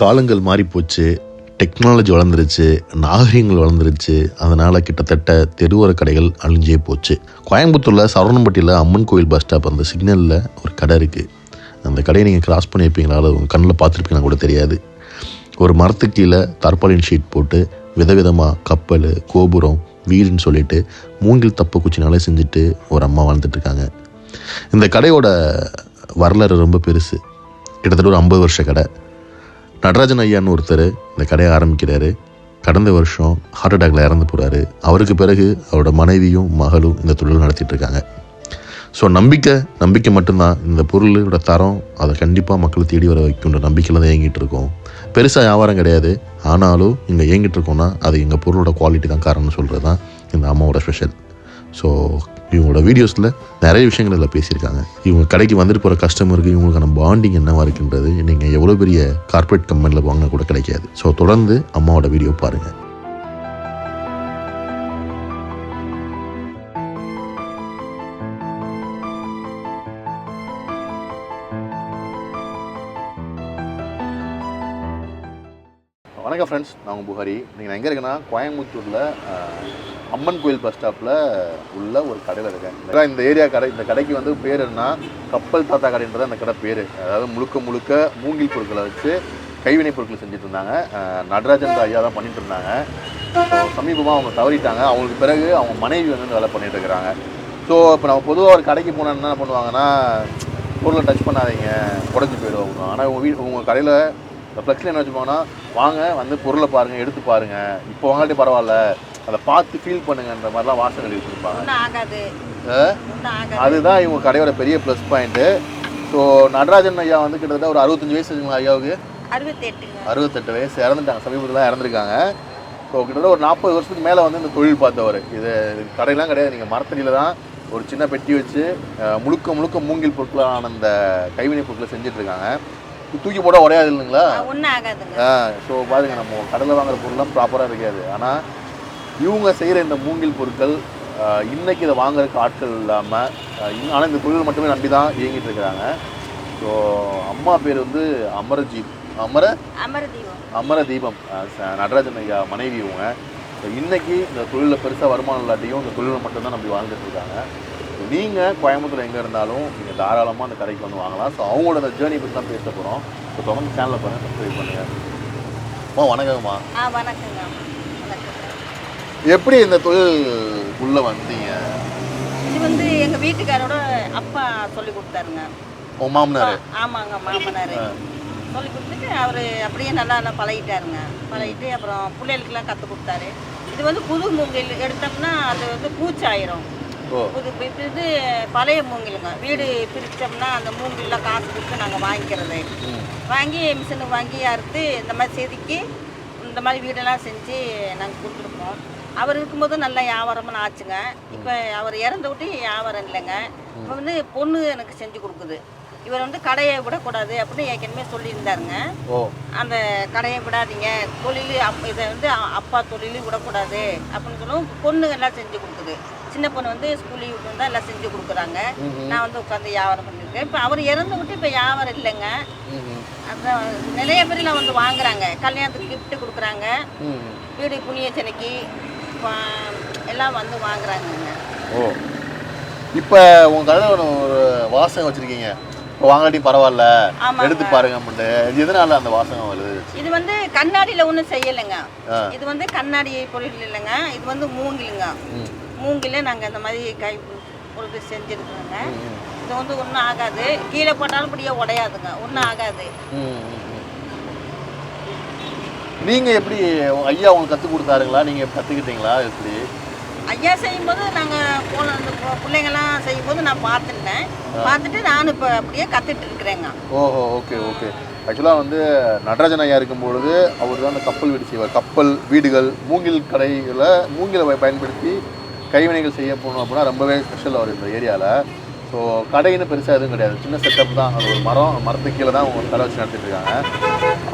காலங்கள் மாறி போச்சு, டெக்னாலஜி வளர்ந்துருச்சு, நாகரிகங்கள் வளர்ந்துருச்சு. அதனால் கிட்டத்தட்ட தெருவோர கடைகள் அழிஞ்சே போச்சு. கோயம்புத்தூரில் சரவணம்பட்டியில் அம்மன் கோயில் பஸ் ஸ்டாப் அந்த சிக்னலில் ஒரு கடை இருக்குது. அந்த கடையை நீங்கள் கிராஸ் பண்ணியிருப்பீங்களா, அது உங்கள் கண்ணில் பார்த்துருப்பீங்களா கூட தெரியாது. ஒரு மரத்துக்கு கீழே தர்பாலின் ஷீட் போட்டு விதவிதமாக கப்பல், கோபுரம், வீடுன்னு சொல்லிட்டு மூங்கில் தப்பு குச்சினாலே செஞ்சுட்டு ஒரு அம்மா வாழ்ந்துட்டுருக்காங்க. இந்த கடையோட வரலாறு ரொம்ப பெருசு. கிட்டத்தட்ட ஒரு 50 வருஷ கடை. நடராஜன் ஐயான்னு ஒருத்தர் இந்த கடையை ஆரம்பிக்கிறாரு. கடந்த வருஷம் ஹார்ட் அட்டாக்ல இறந்து போகிறாரு. அவருக்கு பிறகு அவரோட மனைவியும் மகளும் இந்த தொழில் நடத்திட்டு இருக்காங்க. ஸோ நம்பிக்கை மட்டும்தான் இந்த பொருளோட தரம், அதை கண்டிப்பாக மக்களை தேடி வர வைக்கின்ற நம்பிக்கையில் தான் இயங்கிட்டு இருக்கோம். பெருசாக வியாபாரம் கிடையாது, ஆனாலும் இங்கே இயங்கிட்டு இருக்கோம்னா அது எங்கள் பொருளோட குவாலிட்டி தான் காரணம்னு சொல்கிறது தான் இந்த அம்மாவோட ஸ்பெஷல். ஸோ இவங்களோட வீடியோஸில் நிறைய விஷயங்கள் இதில் பேசியிருக்காங்க. இவங்க கடைக்கு வந்துட்டு போகிற கஸ்டமருக்கு இவங்களுக்கான பாண்டிங் என்னவாக இருக்குன்றது நீங்கள் எவ்வளோ பெரிய கார்பரேட் கம்பெனியில் வாங்கினா கூட கிடைக்காது. ஸோ தொடர்ந்து அம்மாவோட வீடியோ பாருங்கள். வணக்கம் ஃப்ரெண்ட்ஸ், நான் உங்கள் புகாரி. நீங்கள் எங்கே இருக்குன்னா கோயம்புத்தூரில் அம்மன் கோயில் பஸ் ஸ்டாப்பில் உள்ள ஒரு கடையில் இருக்கேன். இந்த ஏரியா கடை, இந்த கடைக்கு வந்து பேர் என்ன, கப்பல் தாத்தா கடைன்றது அந்த கடை பேர். அதாவது முழுக்க மூங்கில் பொருட்களை வச்சு கைவினை பொருட்களை செஞ்சுட்டு இருந்தாங்க. நடராஜன் ஐயா தான் பண்ணிட்டு இருந்தாங்க. ஸோ சமீபமாக அவங்க தவறிட்டாங்க. அவங்களுக்கு பிறகு அவங்க மனைவி வந்து வேலை பண்ணிட்டு இருக்கிறாங்க. ஸோ இப்போ நம்ம பொதுவாக ஒரு கடைக்கு போனால் என்ன பண்ணுவாங்கன்னா, பொருளை டச் பண்ணாதீங்க, உடஞ்சி போயிடுவாங்க. ஆனால் உங்கள் கடையில் ஃப்ளெக்ஸில் என்ன வச்சுப்பாங்கன்னா, வாங்க வந்து பொருளை பாருங்கள், எடுத்து பாருங்கள், இப்போ வாங்காட்டி பரவாயில்ல, அதை பார்த்து ஃபீல் பண்ணுங்கன்ற மாதிரிலாம் வாசனை கொடுப்பாங்க. அதுதான் இவங்க கடையோட பெரிய ப்ளஸ் பாயிண்ட்டு. ஸோ நடராஜன் ஐயா வந்து கிட்டத்தட்ட ஒரு 65 வயசு இருக்குங்களா ஐயாவுக்கு? 68 வயசு, இறந்துட்டாங்க. சமீபத்தில் தான் இறந்துருக்காங்க. ஸோ கிட்டத்தட்ட ஒரு 40 வருஷத்துக்கு மேலே வந்து இந்த தொழில் பார்த்தவர். இது கடையெல்லாம் கிடையாது, நீங்கள் மரத்தடியில் தான் ஒரு சின்ன பெட்டி வச்சு முழுக்க மூங்கில் பொருட்களான அந்த கைவினை பொருட்களை செஞ்சிட்ருக்காங்க. தூக்கி போட உடையாது இல்லைங்களா? ஒன்றும் ஆகாதுங்க. ஸோ பாருங்க, நம்ம கடையில் வாங்குற பொருள்லாம் ப்ராப்பராக இருக்காது. ஆனால் இவங்க செய்கிற இந்த மூங்கில் பொருட்கள் இன்றைக்கி இதை வாங்குறதுக்கு ஆட்கள் இல்லாமல், ஆனால் இந்த தொழில் மட்டுமே நம்பி தான் இயங்கிட்டு இருக்கிறாங்க. ஸோ அம்மா பேர் வந்து அமரதீபம் நடராஜன் ஐயா மனைவி இவங்க. ஸோ இன்றைக்கி இந்த தொழிலில் பெருசாக வருமானம் இல்லாட்டியும் இந்த தொழிலை மட்டும்தான் நம்பி வாழ்ந்துட்டு இருக்காங்க. நீங்கள் கோயம்புத்தூர் எங்கே இருந்தாலும் நீங்கள் தாராளமாக அந்த கடைக்கு வந்து வாங்கலாம். ஸோ அவங்களோட அந்த ஜேர்னி பற்றி தான் பேச போகிறோம். ஸோ தொடர்ந்து சேனலை பாருங்கள், சப்ஸ்கிரைப் பண்ணுங்கள். வணக்கம்மா. வணக்கங்க. எப்படி இந்த தொழில் உள்ளே வந்தீங்க? இது வந்து எங்கள் வீட்டுக்காரோட அப்பா சொல்லி கொடுத்தாருங்க. மாமனார்? ஆமாங்க, மாமனார் சொல்லி கொடுத்துட்டு அவர் அப்படியே நல்லா பழகிட்டாருங்க. பழகிட்டு அப்புறம் பிள்ளைகளுக்கெல்லாம் கற்றுக் கொடுத்தாரு. இது வந்து புது மூங்கில் எடுத்தோம்னா அது வந்து பூச்சாயிரும். புது இது பழைய மூங்கிலுங்க. வீடு பிரித்தோம்னா அந்த மூங்கிலாம் காசு கொடுத்து நாங்கள் வாங்கிக்கிறது. வாங்கி மிஷினுக்கு வாங்கி அறுத்து இந்த மாதிரி செதுக்கி இந்த மாதிரி வீடெல்லாம் செஞ்சு நாங்கள் கொடுத்துருப்போம். அவர் இருக்கும்போது நல்லா வியாபாரம்னு ஆச்சுங்க. இப்போ அவர் இறந்து விட்டு வியாபாரம் இல்லைங்க. இப்போ வந்து பொண்ணு எனக்கு செஞ்சு கொடுக்குது. இவர் வந்து கடையை விடக்கூடாது அப்படின்னு ஏற்கனவே சொல்லியிருந்தாருங்க. அந்த கடையை விடாதீங்க, தொழில் இதை வந்து அப்பா தொழிலும் விடக்கூடாது அப்படின்னு சொல்லுவோம். பொண்ணு எல்லாம் செஞ்சு கொடுக்குது. சின்ன பொண்ணு வந்து ஸ்கூல் லீவுக்கு வந்தால் எல்லாம் செஞ்சு கொடுக்குறாங்க. நான் வந்து உட்காந்து வியாபாரம் பண்ணியிருக்கேன். இப்போ அவர் இறந்து விட்டு இப்போ வியாபாரம் இல்லைங்க. அப்புறம் நிறைய பேர்லாம் வந்து வாங்குறாங்க, கல்யாணத்துக்கு கிஃப்ட்டு கொடுக்குறாங்க, வீடு புண்ணிய சென்னைக்கு எல்லாம் வந்து வாங்குறாங்கங்க. இப்போ உங்கள் கடையில் ஒரு வாசகம் வச்சுருக்கீங்க, இப்போ வாங்காட்டி பரவாயில்ல, எடுத்து பாருங்க அப்படின்ட்டு. எதனால அந்த வாசகம் வருது? இது வந்து கண்ணாடியில் ஒன்றும் செய்யலைங்க. இது வந்து கண்ணாடி பொருள் இல்லைங்க. இது வந்து மூங்கிலுங்க. மூங்கில நாங்கள் இந்த மாதிரி கை பொருள் செஞ்சுருக்கோங்க. இது வந்து ஒன்றும் ஆகாது, கீழே போட்டாலும் இப்படியே உடையாதுங்க, ஒன்றும் ஆகாது. நீங்கள் எப்படி ஐயா உங்களுக்கு கற்றுக் கொடுத்தாருங்களா, நீங்கள் கற்றுக்கிட்டீங்களா? எப்படி ஐயா செய்யும்போது நாங்கள் அந்த பிள்ளைங்கள்லாம் செய்யும்போது நான் பார்த்துட்டு நானும் இப்போ அப்படியே கற்றுட்டு இருக்கிறேங்க. ஓகே. ஆக்சுவலாக வந்து நடராஜன் ஐயா இருக்கும்பொழுது அவர் தான் அந்த கப்பல் வீடு செய்வார். கப்பல் வீடுகள், மூங்கில் கடைகளை மூங்கிலை பயன்படுத்தி கைவினைகள் செய்ய போகணும் அப்படின்னா ரொம்பவே ஸ்பெஷல் அவர் இந்த ஏரியாவில். ஸோ கடைன்னு பெருசாக எதுவும் கிடையாது, சின்ன செட்டப் தான். அது ஒரு மரத்துக்கு கீழே தான் அவங்க கடை வச்சு நடத்திட்டு இருக்காங்க.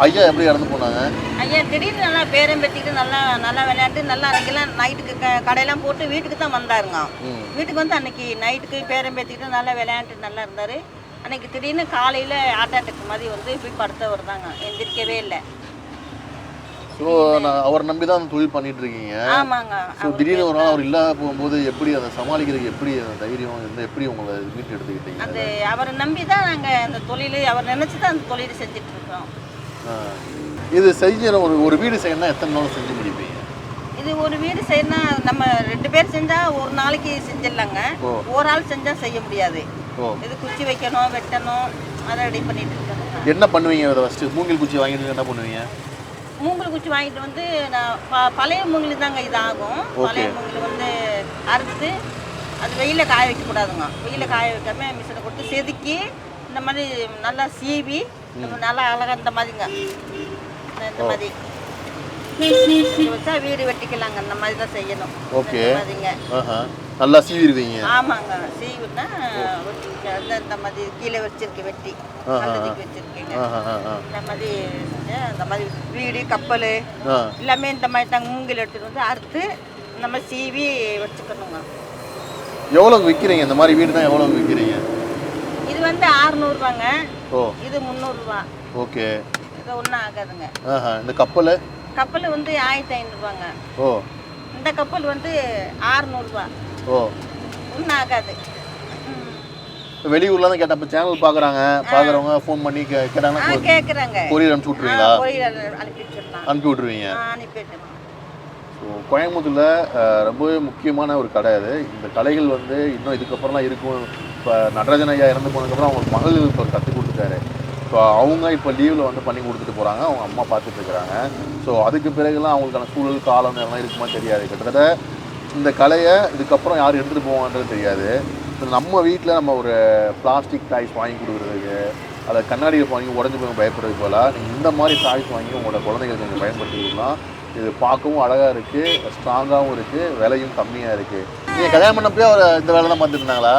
ஐயா எப்படி இறந்து போனாங்க? ஐயா திடீர்னு நல்லா பேரம் பெற்றிட்டு நல்லா விளையாண்டு நல்லா அன்றைக்கெல்லாம் நைட்டுக்கு கடையெல்லாம் போட்டு வீட்டுக்கு தான் வந்தாருங்க. வீட்டுக்கு வந்து அன்றைக்கி நைட்டுக்கு பேரம் பேத்திக்கிட்டு நல்லா விளையாண்டு நல்லா இருந்தார். அன்னைக்கு திடீர்னு காலையில் ஹார்ட் அட்டாக் மாதிரி வந்து போய் படுத்தவர் தாங்க, எந்திரிக்கவே இல்லை. ஸோ நான் அவரை நம்பி தான் தொழில் பண்ணிட்டு இருக்கீங்க. ஆமாங்க. ஸோ திடீர்னு ஒரு நாள் அவர் இல்லாத போகும்போது எப்படி அதை சமாளிக்கிறதுக்கு எப்படி அந்த தைரியம் வந்து எப்படி உங்களை மீட்டு எடுத்துக்கிட்டீங்க? அந்த அவரை நம்பி தான் நாங்கள் அந்த தொழில் அவர் நினச்சி தான் அந்த தொழில் செஞ்சுட்டு இருக்கோம். இது செஞ்ச ஒரு வீடு செய்யணும்னா எத்தனை நாள் செஞ்சு முடிப்பீங்க? இது ஒரு வீடு செய்யணும்னா நம்ம 2 பேர் செஞ்சால் ஒரு நாளைக்கு செஞ்சிடலாங்க. ஒரு ஆள் செஞ்சால் செய்ய முடியாது. இது குச்சி வைக்கணும், வெட்டணும், அதை ரெடி பண்ணிட்டு இருக்கணும். என்ன பண்ணுவீங்க? அதை ஃபஸ்ட்டு மூங்கில் குச்சி வாங்கிட்டு என்ன பண்ணுவீங்க? மூங்கில் குச்சி வாங்கிட்டு வந்து நான் பழைய மூங்கில் தாங்க இது ஆகும். பழைய மூங்கில் வந்து அறுத்து அது வெயிலில் காய வைக்கக்கூடாதுங்க. வெயிலில் காய வைக்காம மிஷினை கொடுத்து செதுக்கி இந்த மாதிரி நல்லா சீவி நல்லா அழகாக இந்த மாதிரிங்க, இந்த மாதிரி வச்சா வீடு வெட்டிக்கலாங்க. அந்த மாதிரி தான் செய்யணும். ஓகே. மாதிரிங்க நல்லா சீவிடுவீங்க? ஆமாங்க. சீவினா இந்த மாதிரி கீழே வச்சிருக்கு, வெட்டி நல்லதுக்கு வச்சிருக்கீங்க. இந்த மாதிரி இந்த மாதிரி வீடு கப்பல் எல்லாமே இந்த மாதிரி தாங்க. மூங்கில் எடுத்துட்டு வந்து அறுத்து இந்த மாதிரி சீவி வச்சுக்கணுங்க. எவ்வளோக்கு விற்கிறீங்க இந்த மாதிரி வீடு தான்? எவ்வளோக்கு விற்கிறீங்க? இது வந்து 600 ரூபாங்க. இது 300 ரூபா. ஓகே. இது ஒன்றும் ஆகாதுங்க. இந்த கப்பல் கப்பல் வந்து 1500 ரூபாங்க. இந்த கப்பல் வந்து 600 ரூபா. ஒன்றும் ஆகாது. வெளியூர்ல தான் கேட்டப்ப சேனல் பார்க்குறவங்க ஃபோன் பண்ணி கேட்குறாங்க. கொரியர் அனுப்பிச்சு விட்ருவீங்களா? கொரியர் அனுப்பி விட்ருவீங்க? அனுப்பிவிட்டுருங்க. ஸோ கோயம்புத்தூரில் ரொம்பவே முக்கியமான ஒரு கடை அது. இந்த கடைகள் வந்து இன்னும் இதுக்கப்புறம்லாம் இருக்கும். இப்போ நடராஜன் ஐயா இறந்து போனதுக்கப்புறம் அவங்களுக்கு மகள் இப்போ கற்றுக் கொடுத்துட்டாரு. ஸோ அவங்க இப்போ லீவில் வந்து பண்ணி கொடுத்துட்டு போகிறாங்க. அவங்க அம்மா பார்த்துட்ருக்குறாங்க. ஸோ அதுக்கு பிறகுலாம் அவங்களுக்கான சூழல் காலம் நேரம்லாம் இருக்குமா தெரியாது. கிட்டத்தட்ட இந்த கலையை இதுக்கப்புறம் யார் எடுத்துகிட்டு போவாங்கன்றது தெரியாது. ஸோ நம்ம வீட்டில் நம்ம ஒரு பிளாஸ்டிக் டாய்ஸ் வாங்கி கொடுக்குறதுக்கு, அதை கண்ணாடியில் வாங்கி உடஞ்சி போய் பயப்படுறது போல் நீங்கள் இந்த மாதிரி டாய்ஸ் வாங்கி உங்களோட குழந்தைங்களுக்கு நீங்கள் பயன்படுத்திக்கலாம். இது பார்க்கவும் அழகாக இருக்குது, ஸ்ட்ராங்காகவும் இருக்குது, விலையும் கம்மியாக இருக்குது. நீங்கள் கல்யாணம் பண்ணப்போ அவர் இந்த வேலை தான் பார்த்துட்டு இருந்தாங்களா?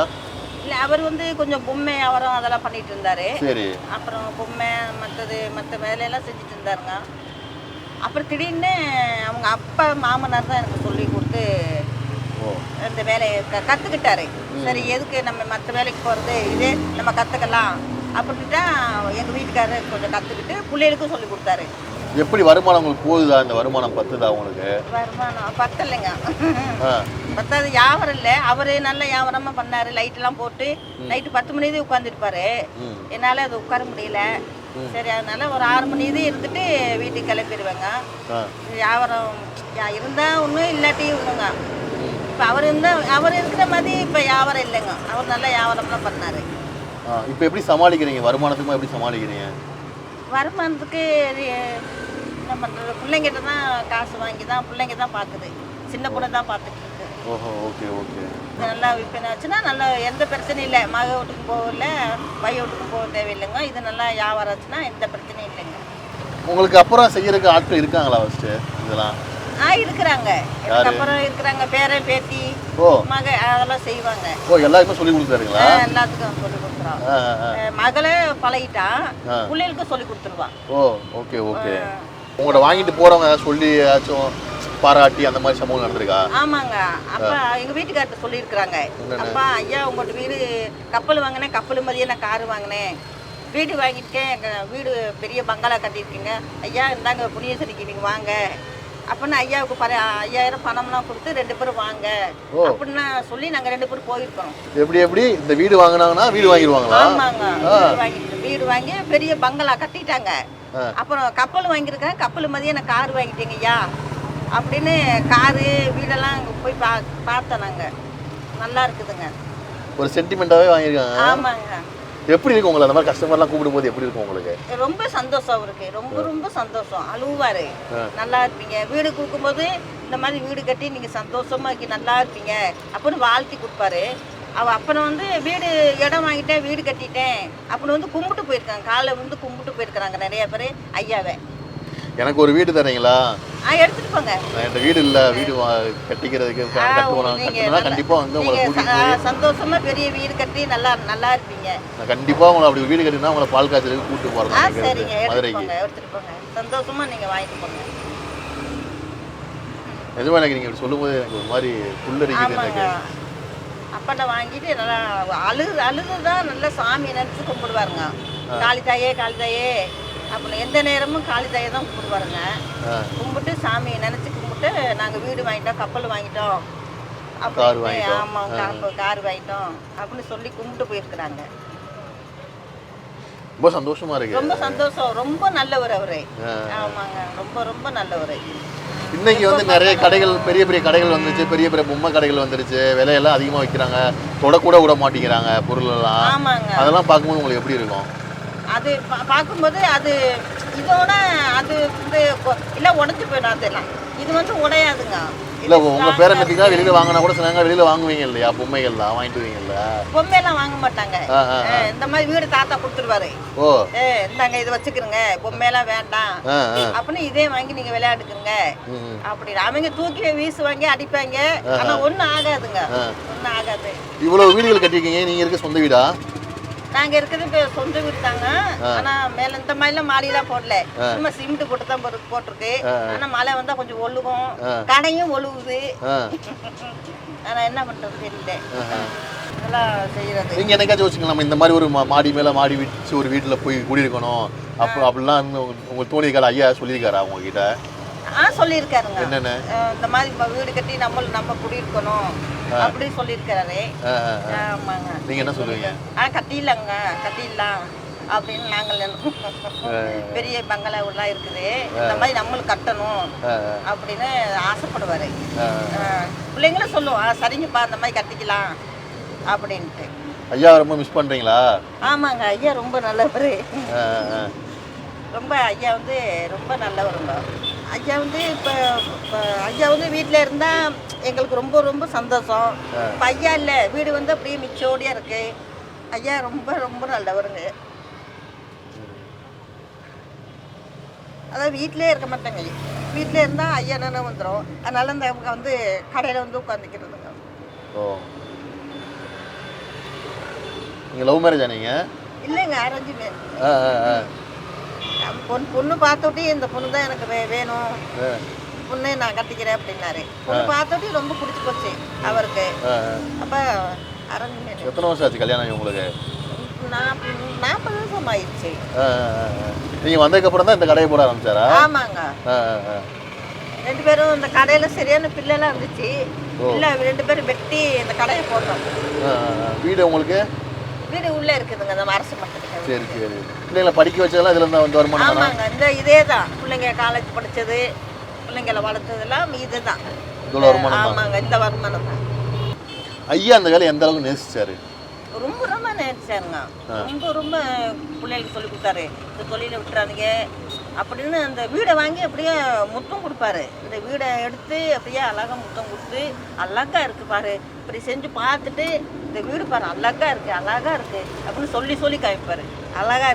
இல்லை, அவர் வந்து கொஞ்சம் பொம்மை வியாபாரம் அதெல்லாம் பண்ணிட்டு இருந்தாரு. சரி. அப்புறம் பொம்மை மற்ற வேலையெல்லாம் செஞ்சுட்டு இருந்தாருங்க. அப்புறம் திடீர்னு அவங்க அப்பா மாமனார் தான் எனக்கு சொல்லி கொடுத்து இந்த வேலையை கற்றுக்கிட்டாரு. சரி, எதுக்கு நம்ம மற்ற வேலைக்கு போகிறது, இதே நம்ம கற்றுக்கலாம் அப்படின்ட்டு எங்கள் வீட்டுக்காரர் கொஞ்சம் கற்றுக்கிட்டு பிள்ளைகளுக்கும் சொல்லி கொடுத்தாரு. எப்படி வருமானம் உங்களுக்கு போகுதா? இந்த வருமானம் பத்துதா உங்களுக்கு? வருமானம் பத்தலைங்க. பத்தாவது வியாபாரம் இல்லை. அவர் நல்ல வியாபாரமாக பண்ணார். லைட்டெல்லாம் போட்டு நைட்டு 10 மணி உட்காந்துருப்பாரு. என்னால் அது உட்கார முடியல. சரி, அதனால ஒரு 6 மணி இருந்துட்டு வீட்டுக்கு கிளம்பிடுவேங்க. வியாபாரம் இருந்தால் ஒன்றும் இல்லாட்டி ஒன்றுங்க. இப்போ அவர் இருக்கிற மாதிரி இப்போ வியாபாரம் இல்லைங்க. அவர் நல்ல வியாபாரம்லாம் பண்ணார். இப்போ எப்படி சமாளிக்கிறீங்க? வருமானத்துக்குமா எப்படி சமாளிக்கிறீங்க? வருமானத்துக்கு என்ன பண்ணுறது, பிள்ளைங்கிட்ட தான் காசு வாங்கி தான் பிள்ளைங்க தான் பார்க்குது. சின்ன பொண்ணு தான் பார்த்துட்டு இருக்கு. Okay okay. நல்லா விற்பனை ஆச்சுன்னா நல்லா எந்த பிரச்சனையும் இல்லை. மக வீட்டுக்கும் போகல, பைய வீட்டுக்கும் போக தேவையில்லைங்க. இது நல்லா வியாபாரம் ஆச்சுன்னா எந்த பிரச்சனையும் இல்லைங்க. உங்களுக்கு அப்புறம் செய்யறதுக்கு ஆட்கள் இருக்காங்களா ஃபர்ஸ்ட் இதெல்லாம்? இருக்கிறாங்க. அப்புறம் இருக்கிறாங்க பேரன் பேத்தி மக அதெல்லாம் செய்வாங்க. எல்லாருக்குமே சொல்லி கொடுத்தாருங்களா? எல்லாத்துக்கும் சொல்லி கொடுத்துருவான். மகளை பழகிட்டா பிள்ளைகளுக்கும் சொல்லி கொடுத்துருவான். Okay okay. உங்கள்கிட்ட வாங்கிட்டு போறவங்க ஏதாவது சொல்லி ஏதாச்சும் பாராட்டி அந்த மாதிரி சம்பவம் நடந்திருக்கா? ஆமாங்க. அப்பா எங்க வீட்டுக்கார்ட்ட சொல்லியிருக்கிறாங்க. அப்பா ஐயா உங்கள்கிட்ட வீடு கப்பல் வாங்கினேன், கப்பல் மாதிரியே நான் காரு வாங்கினேன், வீடு வாங்கியிருக்கேன், எங்கள் வீடு பெரிய பங்களா கட்டியிருக்கீங்க ஐயா, இந்தாங்க புண்ணியசனிக்கு நீங்கள் வாங்க அப்படின்னு ஐயாவுக்கு 5000 பணம்லாம் கொடுத்து 2 பேரும் வாங்க அப்படின்னு சொல்லி நாங்கள் 2 பேரும் போயிருக்கோம். எப்படி இந்த வீடு வாங்கினாங்கன்னா வீடு வாங்கிடுவாங்களா? ஆமாங்க. வீடு வாங்கி பெரிய பங்களா கட்டிட்டாங்க. அப்புறம் கப்பல் வாங்கியிருக்கேன், கப்பல் மாதிரியே நான் கார் வாங்கிட்டேங்க ஐயா அப்படின்னு காரு வீடெல்லாம் போய் பார்த்தோம். நாங்கள் நல்லா இருக்குதுங்க. ஒரு சென்டிமெண்ட்டாகவே வாங்கியிருக்காங்க. ஆமாங்க. எப்படி இருக்கு உங்களுக்கு அந்த மாதிரி கஸ்டமர்லாம் கூப்பிடும்போது? எப்படி இருக்கும் உங்களுக்கு? ரொம்ப சந்தோஷம் இருக்கு. ரொம்ப சந்தோஷம். அழுவாரு, நல்லா இருப்பீங்க வீடு கொடுக்கும்போது, இந்த மாதிரி வீடு கட்டி நீங்க சந்தோஷமா நல்லா இருப்பீங்க அப்படின்னு வாழ்த்தி கொடுப்பாரு. அப்புறம் வந்து வீடு இடம் வாங்கிட்டேன், வீடு கட்டிட்டேன் அப்படின்னு வந்து கும்பிட்டு போயிருக்காங்க. காலைல வந்து கும்பிட்டு போயிருக்கிறாங்க நிறைய பேர் ஐயாவை. எனக்கு ஒரு வீடு தரீங்களா? எடுத்துட்டு போங்க. இந்த வீடு இல்ல, வீடு கட்டிக்கிறதுக்கு கண்டிப்பா வந்து உங்களுக்கு சந்தோஷமா பெரிய வீடு கட்டி நல்லா இருப்பீங்க. நான் கண்டிப்பா உங்களை அப்படி வீடு கட்டினா உங்களை பால் காய்ச்சலுக்கு கூட்டு போறேன். சரிங்க, எடுத்துட்டு போங்க. சந்தோஷமா நீங்க வாங்கிட்டு போங்க. நிஜமா எனக்கு நீங்க சொல்லும் போது எனக்கு ஒரு மாதிரி புல்லரிக்குது எனக்கு. அப்பனை வாங்கிட்டு நல்லா அழுதுதான் நல்லா சாமி நினச்சி கும்பிடுவாருங்க. காளி தாயே அப்படின்னு எந்த நேரமும் காளி தாயை தான் கும்பிடுவாருங்க. கும்பிட்டு சாமி நினச்சி கும்பிட்டு நாங்கள் வீடு வாங்கிட்டோம், கப்பல் வாங்கிட்டோம் அப்படின்னு. ஆமாம், கார் வாங்கிட்டோம் அப்படின்னு சொல்லி கும்பிட்டு போயிருக்கிறாங்க. ரொம்ப சந்தோஷமா இருக்கு. ரொம்ப சந்தோஷம். ரொம்ப நல்லவர் அவரு. ஆமாங்க, ரொம்ப ரொம்ப நல்லவர். இன்னைக்கு வந்து நிறைய கடைகள், பெரிய பெரிய கடைகள் வந்துருச்சு, பெரிய பெரிய பொம்மை கடைகள் வந்துருச்சு, விலையெல்லாம் அதிகமாக வைக்கிறாங்க, தொடக்கூட விட மாட்டேங்கிறாங்க பொருள் எல்லாம். ஆமாங்க. அதெல்லாம் பார்க்கும்போது உங்களுக்கு எப்படி இருக்கும்? அது பார்க்கும்போது அது இதோட அது வந்து இல்லை உடஞ்சி போயிடும். அதெல்லாம் இது வந்து உடையாதுங்க. இல்லை உங்கள் பேரம்பத்திக்காக வெளியில் வாங்கினா கூட சில நேரம் வெளியில் வாங்குவீங்க இல்லையா? பொம்மைகள்லாம் வாங்கிட்டுவீங்கல்ல? பொம்மையெல்லாம் வாங்க மாட்டாங்க. இந்த மாதிரி வீடு தாத்தா கொடுத்துருவாரு. ஓ, இந்தாங்க இதை வச்சுக்கிறங்க, பொம்மையெல்லாம் வேண்டாம் அப்படின்னு இதே வாங்கி நீங்க விளையாடுக்குங்க அப்படின்னு அவங்க தூக்கி வீசுவாங்க, அடிப்பாங்க. ஆனா ஒன்றும் ஆகாதுங்க, ஒன்றும் ஆகாது. இவ்வளவு வீடுகள் கட்டிருக்கீங்க, நீங்க இருக்க சொந்த வீடா? நாங்க இருக்கிறது இப்போ சொந்த வீடு தாங்க. ஆனா மேல இந்த மாதிரிலாம் மாடியெல்லாம் போடல, சும்மா சிமெண்ட் போட்டு தான் போட்டிருக்கு. ஆனா மழை வந்தா கொஞ்சம் ஒழுகும், கடையும் ஒழுகுது. ஆனா என்ன பண்றது தெரியல, இதெல்லாம் செய்யறது. நீங்க என்னைக்காச்சும் வச்சுக்கலாம் நம்ம இந்த மாதிரி ஒரு மாடி மேல மாடி வச்சு ஒரு வீட்டுல போய் குடியிருக்கணும் அப்படிலாம் உங்க தோழிகள் ஐயா சொல்லியிருக்காரா உங்ககிட்ட? சொல்லியிருக்காருங்க. என்னென்ன இந்த மாதிரி வீடு கட்டி நம்ம குடியிருக்கணும் அப்படி சொல்லியிருக்காரு. ஆமாங்க. நீங்க என்ன சொல்லுவீங்க? கட்டிடலாம் அப்படின்னு நாங்கள் பெரிய பங்களாவெல்லாம் இருக்குது, இந்த மாதிரி நம்மளும் கட்டணும் அப்படின்னு ஆசைப்படுவாரு. பிள்ளைங்களும் சொல்லுவோம் சரிங்கப்பா இந்த மாதிரி கட்டிக்கலாம் அப்படின்ட்டு. ஐயா ரொம்ப மிஸ் பண்றீங்களா? ஆமாங்க, ஐயா ரொம்ப நல்லவர். ரொம்ப ஐயா வந்து ரொம்ப நல்லவருங்க. ஐயா வந்து இப்போ ஐயா வந்து வீட்டில் இருந்தால் எங்களுக்கு ரொம்ப ரொம்ப சந்தோஷம். இப்போ ஐயா இல்லை, வீடு வந்து அப்படியே மிச்சோடியாக இருக்கு. ஐயா ரொம்ப ரொம்ப நல்லவருங்க. அதாவது வீட்டிலே இருக்க மாட்டாங்க, வீட்டில் இருந்தால் ஐயா என்னென்ன வந்துடும். அதனால இந்த வந்து கடையில் வந்து உட்காந்துக்கிறதுங்க. ஓ, நீங்கள் லவ் மேரேஜா? நீங்கள் இல்லைங்க, அரேஞ்ச் மேரேஜ். பொண்ணு பார்த்துட்டு இந்த பொண்ணு தான் எனக்கு வேணும், பொண்ணு நான் கட்டிக்கிறேன் அப்படின்னாரு. பொண்ணு பார்த்துட்டு ரொம்ப பிடிச்சி போச்சு அவருக்கு. அப்போ அரேஞ்ச் மேரேஜ். எத்தனை வருஷம் ஆச்சு கல்யாணம் உங்களுக்கு? 40 வருஷம் ஆயிடுச்சு. நீங்கள் வந்ததுக்கப்புறம் தான் இந்த கடையை போட ஆரம்பிச்சாரா? ஆமாங்க. 2 பேரும் இந்த கடையில் சரியான பிள்ளைலாம் இருந்துச்சு. இல்லை 2 பேரும் வெட்டி இந்த கடையை போடுறோம். வீடு உங்களுக்கு? வீடு உள்ளே இருக்குதுங்க, அந்த அரசு மட்டத்துக்கு. சரி சரி. பிள்ளைங்களை படிக்க வச்சதெல்லாம் இதில் இருந்தால் வந்து வருமானம்? ஆமாங்க, இந்த இதே தான். பிள்ளைங்க காலேஜ் படித்தது, பிள்ளைங்களை வளர்த்ததெல்லாம் இது தான். ஆமாங்க, இந்த வருமானம் தான். ஐயா அந்த வேலையை எந்த அளவுக்கு நேசிச்சாரு? ரொம்ப ரொம்ப நேசிச்சாருங்க. ரொம்ப ரொம்ப பிள்ளைகளுக்கு சொல்லி கொடுத்தாரு, இந்த தொழிலை விட்டுறாதீங்க அப்படின்னு. அந்த வீடை வாங்கி அப்படியே முத்தம் கொடுப்பாரு. இந்த வீடை எடுத்து அப்படியே அழகாக முத்தம் கொடுத்து, அழகா இருக்கு பாரு, இப்படி செஞ்சு பார்த்துட்டு இந்த வீடு பாரு அழகா இருக்கு அப்படின்னு சொல்லி சொல்லி காமிப்பாரு. அழகா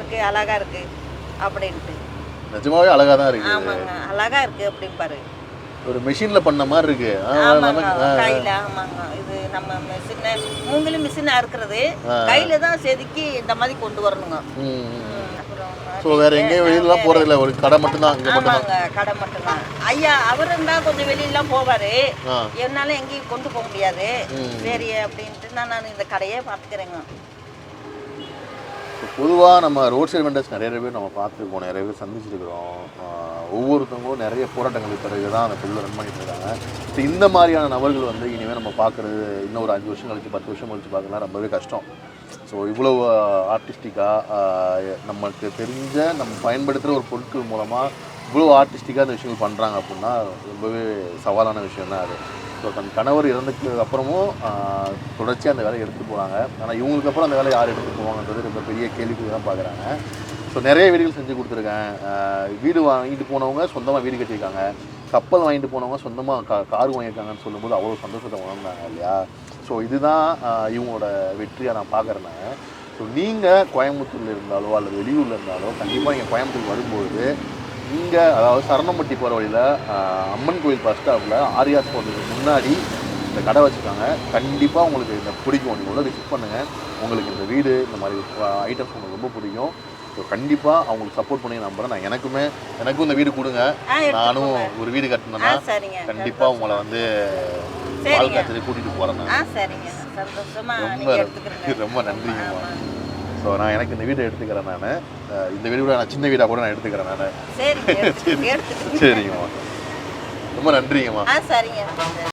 இருக்கு அப்படின்ட்டு. நிஜமாவே அழகா தான் இருக்கு. ஆமாங்க, அழகா இருக்கு அப்படின்பாரு. ஒரு மெஷின்ல பண்ண மாதிரி இருக்கு. கையில. ஆமாங்க, இது நம்ம மிஷின் மூங்கிலும் மிஷினா இருக்கிறது, கையில தான் செதுக்கி இந்த மாதிரி கொண்டு வரணுங்க. ஸோ வேற எங்கேயும் வெளியிலாம் போறது இல்லை, ஒரு கடை மட்டும்தான். ஆமாங்க, கடை மட்டும்தான். ஐயா அவர் இருந்தா கொஞ்சம் வெளியெல்லாம் போவாரு, என்னால எங்கேயும் கொண்டு போக முடியாது. சரி அப்படின்ட்டு நான் இந்த கடையே பார்த்துக்கிறேங்க. பொதுவாக நம்ம ரோட் சைடு வெண்டர்ஸ் நிறைய பேர் நம்ம பார்த்துருக்கோம், நிறைய பேர் சந்திச்சிருக்கிறோம். ஒவ்வொருத்தவங்களும் நிறைய போராட்டங்களுக்கு பிறகு தான் அந்த தொழிலை ரன் பண்ணிட்டு இருக்காங்க. ஸோ இந்த மாதிரியான நபர்கள் வந்து இனிமேல் நம்ம பார்க்குறது இன்னும் ஒரு 5 வருஷம் கழிச்சு 10 வருஷம் கழிச்சு பார்க்கலாம் ரொம்பவே கஷ்டம். ஸோ இவ்வளோ ஆர்டிஸ்டிக்காக நமக்கு தெரிஞ்ச நம்ம பயன்படுத்துகிற ஒரு பொருட்கள் மூலமாக இவ்வளோ ஆர்டிஸ்டிக்காக அந்த விஷயங்கள் பண்ணுறாங்க அப்படின்னா ரொம்பவே சவாலான விஷயம் தான் அது. ஸோ தன் கணவர் இறந்ததுக்கு அப்புறமும் தொடர்ச்சியாக அந்த வேலையை எடுத்துகிட்டு போகிறாங்க. ஆனால் இவங்களுக்கு அப்புறம் அந்த வேலையை யார் எடுத்துகிட்டு போவாங்கன்றது ரொம்ப பெரிய கேள்விக்குறி தான் பார்க்குறாங்க. ஸோ நிறைய வீடுகள் செஞ்சு கொடுத்துருக்கேன். வீடு வாங்கிட்டு போனவங்க சொந்தமாக வீடு கட்டியிருக்காங்க, கப்பல் வாங்கிட்டு போனவங்க சொந்தமாக கார் வாங்கியிருக்காங்கன்னு சொல்லும்போது அவ்வளோ சந்தோஷத்தை உணர்ந்தாங்க இல்லையா? ஸோ இதுதான் இவங்களோட வெற்றியாக நான் பார்க்குறேன். ஸோ நீங்கள் கோயம்புத்தூரில் இருந்தாலோ அல்லது வெளியூரில் இருந்தாலோ கண்டிப்பாக நீங்கள் கோயம்புத்தூர் வரும்போது இங்கே அதாவது சரணம்பட்டி போகிற வழியில் அம்மன் கோயில் பஸ் ஸ்டாப்பில் ஆரியாஸ் போகிறதுக்கு முன்னாடி இந்த கடை வச்சுருக்காங்க. கண்டிப்பாக உங்களுக்கு இந்த பிடிக்கும், நீங்கள் உள்ள விசிட் பண்ணுங்கள். உங்களுக்கு இந்த வீடு இந்த மாதிரி ஐட்டம்ஸ் உங்களுக்கு ரொம்ப பிடிக்கும். ஸோ கண்டிப்பாக அவங்களுக்கு சப்போர்ட் பண்ணி நம்புகிறேன். நான் எனக்கும் இந்த வீடு கொடுங்க, நானும் ஒரு வீடு கட்டினேன்னா கண்டிப்பாக உங்களை வந்து சரிங்க. பால் காய்ச்சல் கூட்டிகிட்டு போகிறேன் ஆ நான். சரிங்க, சந்தோஷமா ரொம்ப நீங்கள் எடுத்துக்கிறேங்க. ரொம்ப நன்றிங்கம்மா. ஆமாம். ஸோ நான் எனக்கு இந்த வீடை எடுத்துக்கிறேன் நான். இந்த வீடு கூட நான் சின்ன வீடாக கூட நான் எடுத்துக்கிறேன் நான். சரிங்க, எடுத்துக்கிறேன். சரிங்கம்மா, ரொம்ப நன்றிங்கம்மா. ஆ சரிங்க.